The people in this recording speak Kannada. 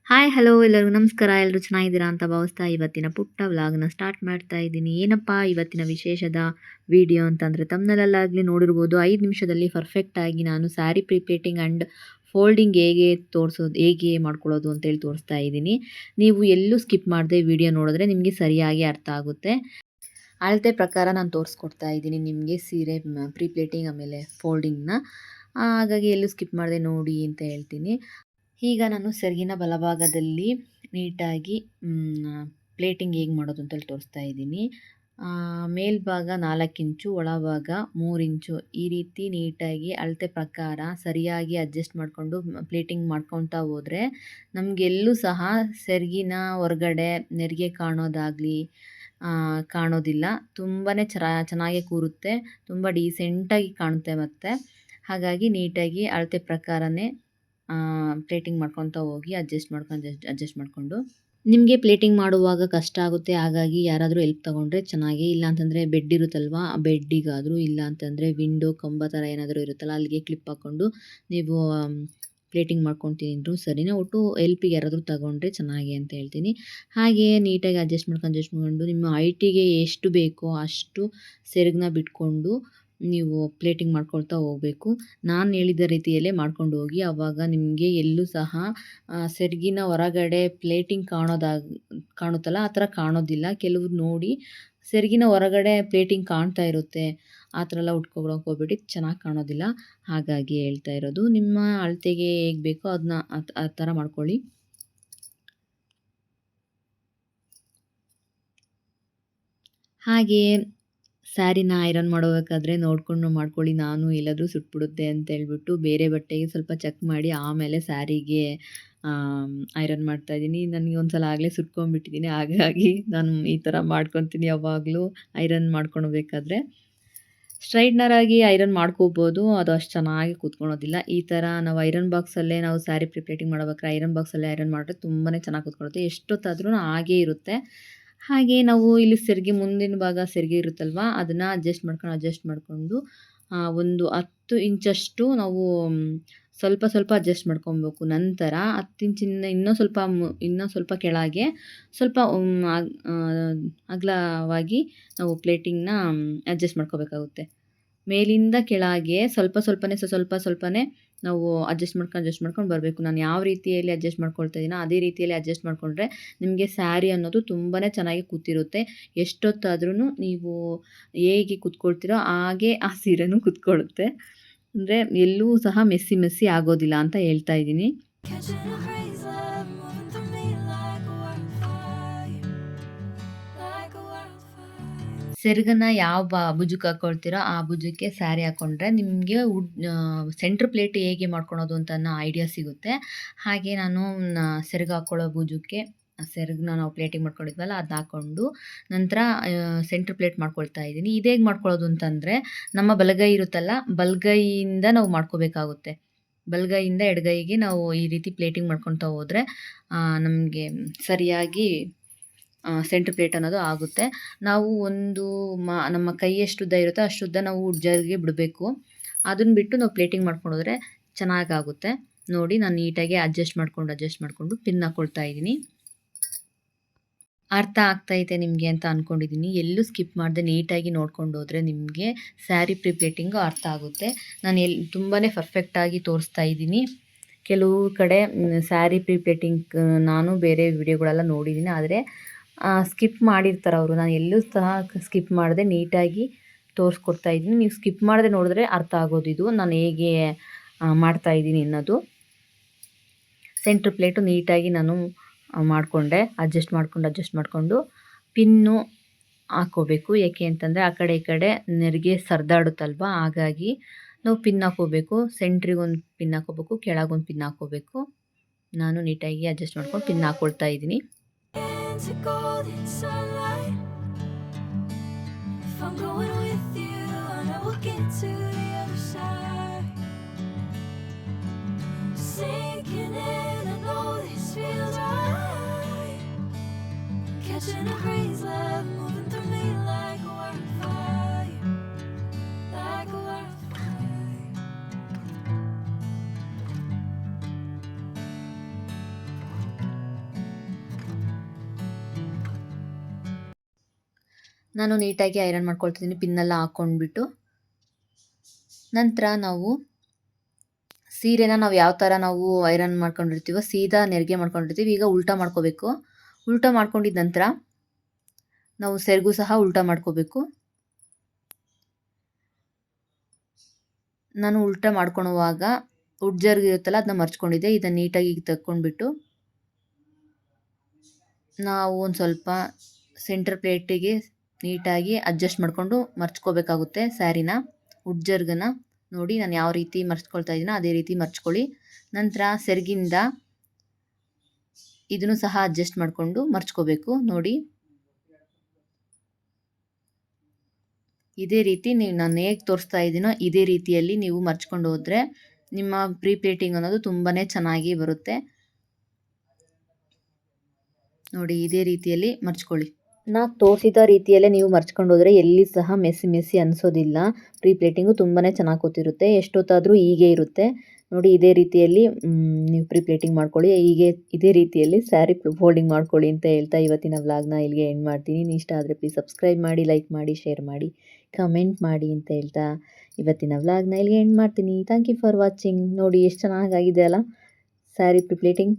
ಹಾಯ್ ಹಲೋ ಎಲ್ಲರಿಗೂ ನಮಸ್ಕಾರ. ಎಲ್ಲರೂ ಚೆನ್ನಾಗಿದ್ದೀರಾ ಅಂತ ಭಾವಿಸ್ತಾ ಇವತ್ತಿನ ಪುಟ್ಟ ವ್ಲಾಗ್ನ ಸ್ಟಾರ್ಟ್ ಮಾಡ್ತಾ ಇದ್ದೀನಿ. ಏನಪ್ಪ ಇವತ್ತಿನ ವಿಶೇಷದ ವಿಡಿಯೋ ಅಂತಂದರೆ ತಮ್ಮನಲ್ಲಾಗಲಿ ನೋಡಿರ್ಬೋದು 5 ನಿಮಿಷದಲ್ಲಿ ಪರ್ಫೆಕ್ಟಾಗಿ ನಾನು ಸ್ಯಾರಿ ಪ್ರಿಪ್ಲೇಟಿಂಗ್ ಆ್ಯಂಡ್ ಫೋಲ್ಡಿಂಗ್ ಹೇಗೆ ಮಾಡ್ಕೊಳ್ಳೋದು ಅಂತೇಳಿ ತೋರಿಸ್ತಾ ಇದ್ದೀನಿ. ನೀವು ಎಲ್ಲೂ ಸ್ಕಿಪ್ ಮಾಡದೆ ವಿಡಿಯೋ ನೋಡಿದ್ರೆ ನಿಮಗೆ ಸರಿಯಾಗಿ ಅರ್ಥ ಆಗುತ್ತೆ. ಅಳತೆ ಪ್ರಕಾರ ನಾನು ತೋರಿಸ್ಕೊಡ್ತಾ ಇದ್ದೀನಿ ನಿಮಗೆ ಸೀರೆ ಪ್ರಿಪ್ಲೇಟಿಂಗ್ ಆಮೇಲೆ ಫೋಲ್ಡಿಂಗ್ನ. ಹಾಗಾಗಿ ಎಲ್ಲೂ ಸ್ಕಿಪ್ ಮಾಡದೆ ನೋಡಿ ಅಂತ ಹೇಳ್ತೀನಿ. ಈಗ ನಾನು ಸೆರಗಿನ ಬಲಭಾಗದಲ್ಲಿ ನೀಟಾಗಿ ಪ್ಲೇಟಿಂಗ್ ಹೇಗೆ ಮಾಡೋದು ಅಂತೇಳಿ ತೋರಿಸ್ತಾ ಇದ್ದೀನಿ. ಮೇಲ್ಭಾಗ 4 ಇಂಚು, ಒಳಭಾಗ 3 ಇಂಚು ಈ ರೀತಿ ನೀಟಾಗಿ ಅಳತೆ ಪ್ರಕಾರ ಸರಿಯಾಗಿ ಅಡ್ಜಸ್ಟ್ ಮಾಡಿಕೊಂಡು ಪ್ಲೇಟಿಂಗ್ ಮಾಡ್ಕೊತಾ ಹೋದರೆ ನಮಗೆಲ್ಲೂ ಸಹ ಸೆರಗಿನ ಹೊರಗಡೆ ನೆರಿಗೆ ಕಾಣೋದಾಗಲಿ ಕಾಣೋದಿಲ್ಲ. ತುಂಬಾ ಚೆನ್ನಾಗಿ ಕೂರುತ್ತೆ, ತುಂಬ ಡೀಸೆಂಟಾಗಿ ಕಾಣುತ್ತೆ. ಮತ್ತು ಹಾಗಾಗಿ ನೀಟಾಗಿ ಅಳತೆ ಪ್ರಕಾರನೇ ಪ್ಲೇಟಿಂಗ್ ಮಾಡ್ಕೊತಾ ಹೋಗಿ ಅಡ್ಜಸ್ಟ್ ಮಾಡಿಕೊಂಡು ನಿಮಗೆ ಪ್ಲೇಟಿಂಗ್ ಮಾಡುವಾಗ ಕಷ್ಟ ಆಗುತ್ತೆ. ಹಾಗಾಗಿ ಯಾರಾದರೂ ಹೆಲ್ಪ್ ತೊಗೊಂಡ್ರೆ ಚೆನ್ನಾಗಿ, ಇಲ್ಲ ಅಂತಂದರೆ ಬೆಡ್ ಇರುತ್ತಲ್ವ ಆ ಬೆಡ್ಡಿಗಾದರೂ, ಇಲ್ಲ ಅಂತಂದರೆ ವಿಂಡೋ ಕಂಬ ಥರ ಏನಾದರೂ ಇರುತ್ತಲ್ಲ ಅಲ್ಲಿಗೆ ಕ್ಲಿಪ್ ಹಾಕ್ಕೊಂಡು ನೀವು ಪ್ಲೇಟಿಂಗ್ ಮಾಡ್ಕೊತಿದ್ರು ಸರಿನೇ. ಒಟ್ಟು ಹೆಲ್ಪಿಗೆ ಯಾರಾದರೂ ತಗೊಂಡ್ರೆ ಚೆನ್ನಾಗಿ ಅಂತ ಹೇಳ್ತೀನಿ. ಹಾಗೆಯೇ ನೀಟಾಗಿ ಅಡ್ಜಸ್ಟ್ ಮಾಡ್ಕೊಂಡು ನಿಮ್ಮ ಹೈಟಿಗೆ ಎಷ್ಟು ಬೇಕೋ ಅಷ್ಟು ಸೆರಗನ್ನ ಬಿಟ್ಕೊಂಡು ನೀವು ಪ್ಲೇಟಿಂಗ್ ಮಾಡ್ಕೊಳ್ತಾ ಹೋಗಬೇಕು. ನಾನು ಹೇಳಿದ ರೀತಿಯಲ್ಲೇ ಮಾಡ್ಕೊಂಡು ಹೋಗಿ. ಆವಾಗ ನಿಮಗೆ ಎಲ್ಲೂ ಸಹ ಸೆರಗಿನ ಹೊರಗಡೆ ಪ್ಲೇಟಿಂಗ್ ಕಾಣುತ್ತಲ್ಲ ಆ ಥರ ಕಾಣೋದಿಲ್ಲ. ಕೆಲವ್ರು ನೋಡಿ ಸೆರಗಿನ ಹೊರಗಡೆ ಪ್ಲೇಟಿಂಗ್ ಕಾಣ್ತಾ ಇರುತ್ತೆ, ಆ ಥರ ಎಲ್ಲ ಉಟ್ಕೊಳಕ್ಕೆ ಹೋಗ್ಬಿಟ್ಟು ಚೆನ್ನಾಗಿ ಕಾಣೋದಿಲ್ಲ. ಹಾಗಾಗಿ ಹೇಳ್ತಾ ಇರೋದು, ನಿಮ್ಮ ಅಳತೆಗೆ ಹೇಗೆ ಬೇಕೋ ಅದನ್ನ ಆ ಥರ ಮಾಡ್ಕೊಳ್ಳಿ. ಹಾಗೆಯೇ ಸ್ಯಾರಿನ ಐರನ್ ಮಾಡಬೇಕಾದ್ರೆ ನೋಡಿಕೊಂಡು ಮಾಡ್ಕೊಳ್ಳಿ. ನಾನು ಎಲ್ಲಾದರೂ ಸುಟ್ಬಿಡುತ್ತೆ ಅಂತ ಹೇಳ್ಬಿಟ್ಟು ಬೇರೆ ಬಟ್ಟೆಗೆ ಸ್ವಲ್ಪ ಚೆಕ್ ಮಾಡಿ ಆಮೇಲೆ ಸ್ಯಾರಿಗೆ ಐರನ್ ಮಾಡ್ತಾಯಿದ್ದೀನಿ. ನನಗೆ ಒಂದು ಸಲ ಆಗಲೇ ಸುಟ್ಕೊಂಡ್ಬಿಟ್ಟಿದ್ದೀನಿ. ಹಾಗಾಗಿ ನಾನು ಈ ಥರ ಮಾಡ್ಕೊತೀನಿ ಯಾವಾಗಲೂ ಐರನ್ ಮಾಡ್ಕೊಳ್ಬೇಕಾದ್ರೆ. ಸ್ಟ್ರೈಟ್ನರಾಗಿ ಐರನ್ ಮಾಡ್ಕೋಬೋದು, ಅದು ಅಷ್ಟು ಚೆನ್ನಾಗಿ ಕೂತ್ಕೊಳ್ಳೋದಿಲ್ಲ. ಈ ಥರ ನಾವು ಐರನ್ ಬಾಕ್ಸಲ್ಲೇ ನಾವು ಸ್ಯಾರಿ ಪ್ರಿಪ್ಲೇಟಿಂಗ್ ಮಾಡ್ಬೇಕಾದ್ರೆ ಐರನ್ ಬಾಕ್ಸಲ್ಲೇ ಐರನ್ ಮಾಡಿದ್ರೆ ತುಂಬಾ ಚೆನ್ನಾಗಿ ಕೂತ್ಕೊಳ್ಳುತ್ತೆ. ಎಷ್ಟೊತ್ತಾದ್ರೂ ಹಾಗೇ ಇರುತ್ತೆ. ಹಾಗೆ ನಾವು ಇಲ್ಲಿ ಸೆರಗಿ ಮುಂದಿನ ಭಾಗ ಸೆರಗಿ ಇರುತ್ತಲ್ವ ಅದನ್ನು ಅಡ್ಜಸ್ಟ್ ಮಾಡಿಕೊಂಡು ಒಂದು 10 ಇಂಚಷ್ಟು ನಾವು ಸ್ವಲ್ಪ ಅಡ್ಜಸ್ಟ್ ಮಾಡ್ಕೊಬೇಕು. ನಂತರ 10 ಇಂಚಿಂದ ಇನ್ನೂ ಸ್ವಲ್ಪ ಕೆಳಗೆ ಸ್ವಲ್ಪ ಅಗಲವಾಗಿ ನಾವು ಪ್ಲೇಟಿಂಗ್ನ ಅಡ್ಜಸ್ಟ್ ಮಾಡ್ಕೋಬೇಕಾಗುತ್ತೆ. ಮೇಲಿಂದ ಕೆಳಗೆ ಸ್ವಲ್ಪನೇ ನಾವು ಅಡ್ಜಸ್ಟ್ ಮಾಡ್ಕೊಂಡು ಬರಬೇಕು. ನಾನು ಯಾವ ರೀತಿಯಲ್ಲಿ ಅಡ್ಜಸ್ಟ್ ಮಾಡ್ಕೊಳ್ತಾ ಇದ್ದೀನೋ ಅದೇ ರೀತಿಯಲ್ಲಿ ಅಡ್ಜಸ್ಟ್ ಮಾಡಿಕೊಂಡ್ರೆ ನಿಮಗೆ ಸ್ಯಾರಿ ಅನ್ನೋದು ತುಂಬಾ ಚೆನ್ನಾಗಿ ಕೂತಿರುತ್ತೆ. ಎಷ್ಟೊತ್ತಾದ್ರೂ ನೀವು ಹೇಗೆ ಕೂತ್ಕೊಳ್ತೀರೋ ಹಾಗೆ ಆ ಸೀರೆನೂ ಕೂತ್ಕೊಳ್ಳುತ್ತೆ. ಅಂದರೆ ಎಲ್ಲೂ ಸಹ ಮೆಸ್ಸಿ ಆಗೋದಿಲ್ಲ ಅಂತ ಹೇಳ್ತಾ ಇದ್ದೀನಿ. ಸೆರಗನ್ನ ಯಾವ ಭುಜಕ್ಕೆ ಹಾಕ್ಕೊಳ್ತೀರೋ ಆ ಭುಜಕ್ಕೆ ಸ್ಯಾರಿ ಹಾಕ್ಕೊಂಡ್ರೆ ನಿಮಗೆ ಸೆಂಟ್ರ್ ಪ್ಲೇಟ್ ಹೇಗೆ ಮಾಡ್ಕೊಳೋದು ಅಂತ ಐಡಿಯಾ ಸಿಗುತ್ತೆ. ಹಾಗೆ ನಾನು ಸೆರಗು ಹಾಕ್ಕೊಳ್ಳೋ ಭುಜಕ್ಕೆ ಸೆರಗನ್ನ ನಾವು ಪ್ಲೇಟಿಂಗ್ ಮಾಡ್ಕೊಂಡಿದ್ವಲ್ಲ ಅದನ್ನ ಹಾಕ್ಕೊಂಡು ನಂತರ ಸೆಂಟ್ರ್ ಪ್ಲೇಟ್ ಮಾಡ್ಕೊಳ್ತಾ ಇದ್ದೀನಿ. ಇದು ಹೇಗೆ ಮಾಡ್ಕೊಳ್ಳೋದು ಅಂತಂದರೆ ನಮ್ಮ ಬಲಗೈ ಇರುತ್ತಲ್ಲ, ಬಲಗೈಯಿಂದ ನಾವು ಮಾಡ್ಕೋಬೇಕಾಗುತ್ತೆ. ಬಲಗೈಯಿಂದ ಎಡಗೈಗೆ ನಾವು ಈ ರೀತಿ ಪ್ಲೇಟಿಂಗ್ ಮಾಡ್ಕೊತಾ ಹೋದರೆ ನಮಗೆ ಸರಿಯಾಗಿ ಸೆಂಟ್ರ್ ಪ್ಲೇಟ್ ಅನ್ನೋದು ಆಗುತ್ತೆ. ನಾವು ನಮ್ಮ ಕೈ ಎಷ್ಟು ಉದ್ದ ಇರುತ್ತೋ ಅಷ್ಟು ಉದ್ದ ನಾವು ಉಜ್ಜರ್ಗೆ ಬಿಡಬೇಕು. ಅದನ್ನು ಬಿಟ್ಟು ನಾವು ಪ್ಲೇಟಿಂಗ್ ಮಾಡ್ಕೊಂಡು ಹೋದರೆ ಚೆನ್ನಾಗಾಗುತ್ತೆ. ನೋಡಿ ನಾನು ನೀಟಾಗಿ ಅಡ್ಜಸ್ಟ್ ಮಾಡಿಕೊಂಡು ಪಿನ್ ಹಾಕ್ಕೊಳ್ತಾ ಇದ್ದೀನಿ. ಅರ್ಥ ಆಗ್ತೈತೆ ನಿಮಗೆ ಅಂತ ಅಂದ್ಕೊಂಡಿದ್ದೀನಿ. ಎಲ್ಲೂ ಸ್ಕಿಪ್ ಮಾಡದೆ ನೀಟಾಗಿ ನೋಡ್ಕೊಂಡು ಹೋದರೆ ನಿಮಗೆ ಸ್ಯಾರಿ ಪ್ರಿಪ್ಲೇಟಿಂಗು ಅರ್ಥ ಆಗುತ್ತೆ. ನಾನು ತುಂಬಾ ಪರ್ಫೆಕ್ಟಾಗಿ ತೋರಿಸ್ತಾ ಇದ್ದೀನಿ. ಕೆಲವು ಕಡೆ ಸ್ಯಾರಿ ಪ್ರಿಪ್ಲೇಟಿಂಗ್ ನಾನು ಬೇರೆ ವಿಡಿಯೋಗಳೆಲ್ಲ ನೋಡಿದ್ದೀನಿ, ಆದರೆ ಸ್ಕಿಪ್ ಮಾಡಿರ್ತಾರೆ ಅವರು. ನಾನು ಎಲ್ಲೂ ಸಹ ಸ್ಕಿಪ್ ಮಾಡದೆ ನೀಟಾಗಿ ತೋರಿಸ್ಕೊಡ್ತಾ ಇದ್ದೀನಿ. ನೀವು ಸ್ಕಿಪ್ ಮಾಡದೆ ನೋಡಿದ್ರೆ ಅರ್ಥ ಆಗೋದಿದು ನಾನು ಹೇಗೆ ಮಾಡ್ತಾಯಿದ್ದೀನಿ ಅನ್ನೋದು. ಸೆಂಟ್ರ್ ಪ್ಲೇಟು ನೀಟಾಗಿ ನಾನು ಮಾಡಿಕೊಂಡೆ. ಅಡ್ಜಸ್ಟ್ ಮಾಡಿಕೊಂಡು ಪಿನ್ನು ಹಾಕ್ಕೋಬೇಕು. ಏಕೆ ಅಂತಂದರೆ ಆ ಕಡೆ ಈ ಕಡೆ ನೆರಿಗೆ ಸರಿದಾಡುತ್ತಲ್ವ, ಹಾಗಾಗಿ ನಾವು ಪಿನ್ ಹಾಕ್ಕೋಬೇಕು. ಸೆಂಟ್ರಿಗೊಂದು ಪಿನ್ ಹಾಕ್ಕೋಬೇಕು, ಕೆಳಗೊಂದು ಪಿನ್ ಹಾಕ್ಕೋಬೇಕು. ನಾನು ನೀಟಾಗಿ ಅಡ್ಜಸ್ಟ್ ಮಾಡ್ಕೊಂಡು ಪಿನ್ ಹಾಕ್ಕೊಳ್ತಾ ಇದ್ದೀನಿ. ನಾನು ನೀಟಾಗಿ ಐರನ್ ಮಾಡ್ಕೊಳ್ತಿದ್ದೀನಿ ಪಿನ್ನೆಲ್ಲ ಹಾಕ್ಕೊಂಡ್ಬಿಟ್ಟು. ನಂತರ ನಾವು ಸೀರೆನ ನಾವು ಯಾವ ಥರ ನಾವು ಐರನ್ ಮಾಡ್ಕೊಂಡಿರ್ತೀವೋ ಸೀದಾ ನೆರಿಗೆ ಮಾಡ್ಕೊಂಡಿರ್ತೀವಿ. ಈಗ ಉಲ್ಟಾ ಮಾಡ್ಕೋಬೇಕು. ಉಲ್ಟಾ ಮಾಡ್ಕೊಂಡಿದ್ದ ನಂತರ ನಾವು ಸೆರಗು ಸಹ ಉಲ್ಟಾ ಮಾಡ್ಕೋಬೇಕು. ನಾನು ಉಲ್ಟಾ ಮಾಡ್ಕೊಳುವಾಗ ಉಡ್ಜರ್ಗ್ ಇರುತ್ತಲ್ಲ ಅದನ್ನ ಮರ್ಚ್ಕೊಂಡಿದ್ದೆ. ಇದನ್ನು ನೀಟಾಗಿ ತಕ್ಕೊಂಡ್ಬಿಟ್ಟು ನಾವು ಒಂದು ಸ್ವಲ್ಪ ಸೆಂಟರ್ ಪ್ಲೇಟಿಗೆ ನೀಟಾಗಿ ಅಡ್ಜಸ್ಟ್ ಮಾಡಿಕೊಂಡು ಮರ್ಚ್ಕೋಬೇಕಾಗುತ್ತೆ ಸ್ಯಾರಿನ. ಉಡ್ಜರ್ಗನ್ನ ನೋಡಿ ನಾನು ಯಾವ ರೀತಿ ಮರ್ಚ್ಕೊಳ್ತಾ ಇದ್ದೀನೋ ಅದೇ ರೀತಿ ಮರ್ಚ್ಕೊಳ್ಳಿ. ನಂತರ ಸೆರಗಿಂದ ಇದನ್ನು ಸಹ ಅಡ್ಜಸ್ಟ್ ಮಾಡಿಕೊಂಡು ಮರ್ಚ್ಕೋಬೇಕು. ನೋಡಿ ಇದೇ ರೀತಿ ನಾನು ಹೇಗೆ ತೋರಿಸ್ತಾ ಇದ್ದೀನೋ ಇದೇ ರೀತಿಯಲ್ಲಿ ನೀವು ಮರ್ಚ್ಕೊಂಡು ಹೋದರೆ ನಿಮ್ಮ ಪ್ರೀ ಪ್ಲೇಟಿಂಗ್ ಅನ್ನೋದು ತುಂಬಾ ಚೆನ್ನಾಗಿ ಬರುತ್ತೆ. ನೋಡಿ ಇದೇ ರೀತಿಯಲ್ಲಿ ಮರ್ಚ್ಕೊಳ್ಳಿ. ನಾನು ತೋರಿಸಿದ ರೀತಿಯಲ್ಲೇ ನೀವು ಮರ್ಚ್ಕೊಂಡು ಹೋದರೆ ಎಲ್ಲಿ ಸಹ ಮೆಸ್ಸಿ ಅನಿಸೋದಿಲ್ಲ. ಪ್ರೀ ಪ್ಲೇಟಿಂಗು ತುಂಬಾ ಚೆನ್ನಾಗಿ ಕೂತಿರುತ್ತೆ. ಎಷ್ಟೊತ್ತಾದರೂ ಹೀಗೆ ಇರುತ್ತೆ. ನೋಡಿ ಇದೇ ರೀತಿಯಲ್ಲಿ ನೀವು ಪ್ರೀ ಪ್ಲೇಟಿಂಗ್ ಮಾಡ್ಕೊಳ್ಳಿ. ಇದೇ ರೀತಿಯಲ್ಲಿ ಸ್ಯಾರಿ ಫೋಲ್ಡಿಂಗ್ ಮಾಡ್ಕೊಳ್ಳಿ ಅಂತ ಹೇಳ್ತಾ ಇವತ್ತಿನ ವ್ಲಾಗ್ನ ಇಲ್ಲಿಗೆ ಎಂಡ್ ಮಾಡ್ತೀನಿ. ಇಷ್ಟ ಆದರೆ ಪ್ಲೀಸ್ ಸಬ್ಸ್ಕ್ರೈಬ್ ಮಾಡಿ, ಲೈಕ್ ಮಾಡಿ, ಶೇರ್ ಮಾಡಿ, ಕಮೆಂಟ್ ಮಾಡಿ ಅಂತ ಹೇಳ್ತಾ ಇವತ್ತಿನ ವ್ಲಾಗ್ನ ಇಲ್ಲಿಗೆ ಎಂಡ್ ಮಾಡ್ತೀನಿ. Thank you for watching. ನೋಡಿ ಎಷ್ಟು ಚೆನ್ನಾಗಾಗಿದೆ ಅಲ್ಲ ಸ್ಯಾರಿ ಪ್ರೀ ಪ್ಲೇಟಿಂಗ್.